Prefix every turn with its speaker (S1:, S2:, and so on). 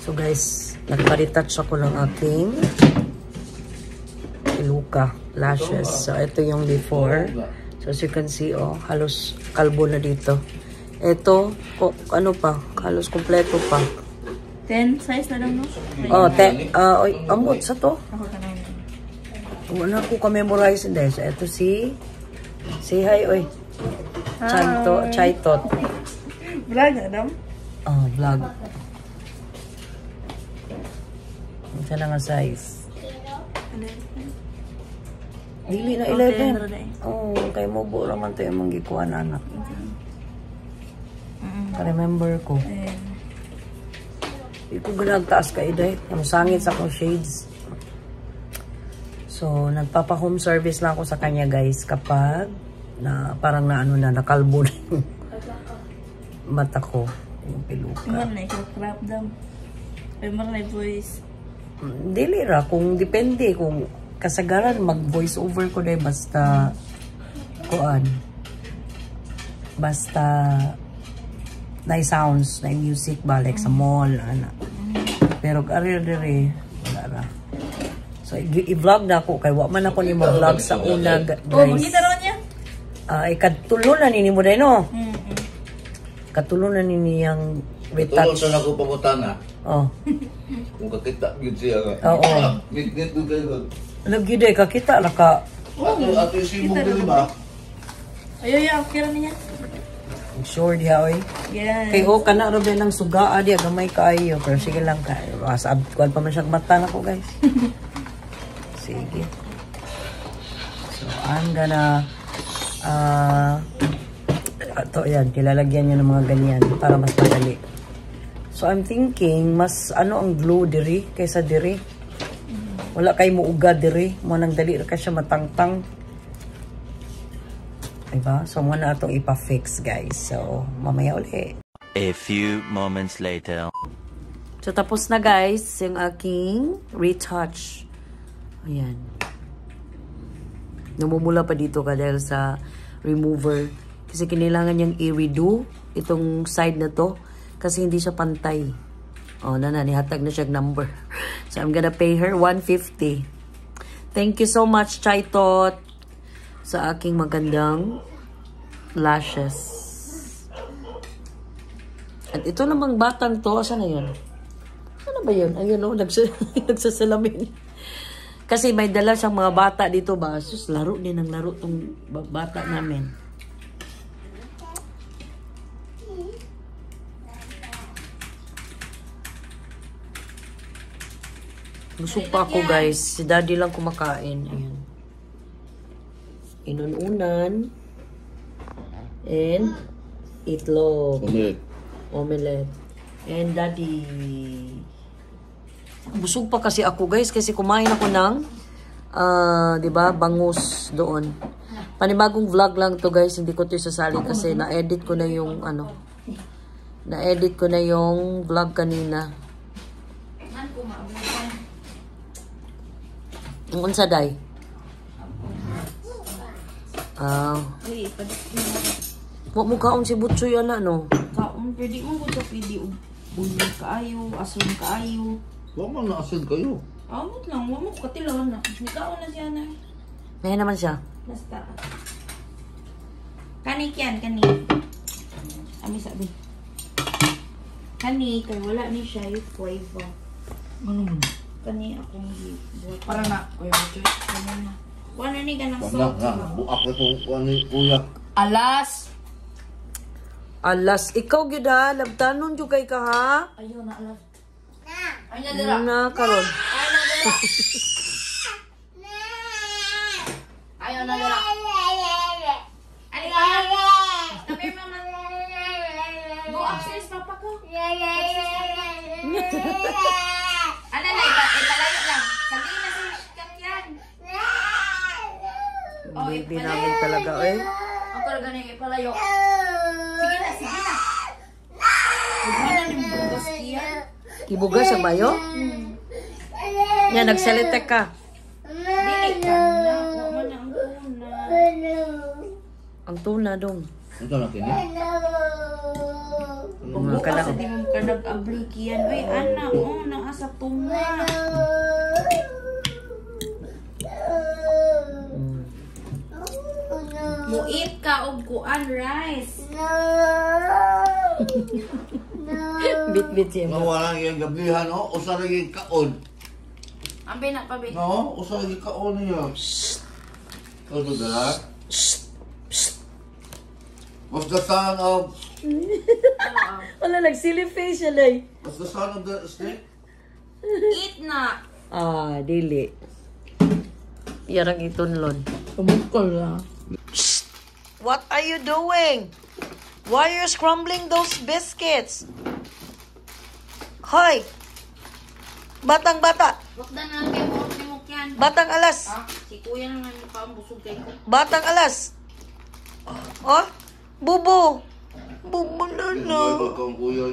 S1: So guys, nagpa-retouch ako ng aking Iluka lashes. So ito yung before. So as you can see, oh, halos kalbo na dito. Ito, ano pa, halos kompleto pa.
S2: 10 size na lang, no?
S1: Oh, ambot sa to. Wala ko ka-memorize hindi. So ito si hi, oy. Chaitot.
S2: Vlog, Adam?
S1: Oh, vlog. Ito na nga size. Dili na 11. Oh, kay mo bu raman to yung manggikuan anak. Ka-remember ko. Hindi ko ginagtaas ka iday. Yung sangit sa akong shades. So, nagpapa-home service lang ako sa kanya guys kapag na parang nakalbo na yung mata ko. Yung piluka.
S2: Iman na, crap dam. Iman na voice.
S1: Dili ra. Kung depende. Kung kasagaran mag-voice over ko dahil basta kuan. Basta sounds, music ba, like sa mall, ana. Pero karir-diri, wala ra. So, i-vlog na ako, kay wa man ako ni mag-vlog sa una, guys.
S2: Oh, magkita ron niya?
S1: Ikatulo na nini mo dahil, no? Katulo na nini yung retouch.
S3: Tulog na ako pangutana.
S1: Oh.
S3: Kung kakita, yun siya nga.
S1: Oo.
S3: Ngit-ngit doon kayo.
S1: Lagi day, kakita, laka.
S3: Ato yung sibong din ba?
S2: Ayaw, kira niya.
S1: Sure diha, oy.
S2: Yes.
S1: Kay ka na rin ng suga, diya, gamay kaayo. Pero sige lang kayo. Kuwan pa man siya mata na ko, guys. Sige. So, I'm gonna, ito, yan, kilalagyan niya ng mga ganyan para mas madali. So, I'm thinking, mas, ang glue diri kaysa diri. Wala kay mo uga diri. Mo nang dali ka siya matangtang. Diba? So, muna itong ipa-fix, guys. So, mamaya uli.
S4: A few moments later.
S1: So, tapos na, guys, yung aking retouch. Ayan. Namumula pa dito ka dahil sa remover. Kasi kailangan niyang i-redo itong side na to. Kasi hindi siya pantay. Oh, nihatag na siya number. So, I'm gonna pay her 150. Thank you so much, Chaitot, sa aking magandang lashes. At ito namang batang to, saan na yun? Ano ba yun? Ayun o, nagsasalamin. Kasi may dala siyang mga bata dito ba? Sus, laro din ang laro tong bata namin. Busog pa ako guys. Si daddy lang kumakain. Ayan. Inununan. And itlog. Omelette. And daddy. Busog pa kasi ako guys. Kasi kumain ako ng diba, bangus doon. Panibagong vlog lang to guys. Hindi ko to isasali kasi na-edit ko na yung na-edit ko na yung vlog kanina. Ang unsa day? Wa mo kaon si Butchoy ana no?
S2: Kaon, pwede mo ko pwede bunyag kaayo, asin kaayo.
S3: Huwag man na-asin kayo.
S2: Amot lang, wala mo katilawan na. Kaon na siya na.
S1: May naman siya.
S2: Basta. Kanik yan, kani. Ami sabi. Kani, kay wala ni siya yung flavor.
S3: Ano mo?
S2: Kani akong buhat. Para na, kuya Butchoy. Kani na. Wala ni ka ng
S3: Wala
S2: salt.
S3: na. Buak na itong kuya.
S2: Alas!
S1: Alas, ikaw gyud ha, labtanon jud kay ka ha.
S2: Ayaw na, alas. Ayaw na,
S1: Ano na karon?
S2: Ayaw na, dira. Ayaw na, dira. Ano ka? Tabi, mama. Go upstairs, papa ko. Ano na, ipalayo lang. Sabihin na sa kakyan.
S1: Baby namin talaga eh.
S2: Ang talaga na ipalayo. Sige na, sige na. Huwag na ni bugas kiyan.
S1: Kibugas sa bayo? Yan, nagsalitek ka.
S2: Dili ka na. Huwag mo na ang tuna.
S1: Ang tuna dong.
S3: Ito na kini?
S1: Mga
S2: Bukas
S1: kanang.
S2: sa di mo ka nag-abriki yan. Uy, anak, naasa tunga. Muit ka og kuan rice.
S1: Bit-bit siya.
S3: Nawala yung gablihan, no? Usa lagi kaon.
S2: Ambe na pa, be.
S3: No? Usa lagi kaon niya. Ano dala? What's the sound of...
S1: Wala, nag-silly face siya, Day.
S3: What's the sound of the snake?
S2: Eat na.
S1: Ah, dili. Yarang itunlon.
S2: Kumukol na.
S1: What are you doing? Why are you scrambling those biscuits? Hoy! Batang-bata!
S2: Wag na lang kayo mo yan.
S1: Batang alas!
S2: Ha? Si kuya naman yung paambusog kayo ko.
S1: Batang alas! Oh? Bubo! Bubo na na.
S3: Ano ba ito ang kuya?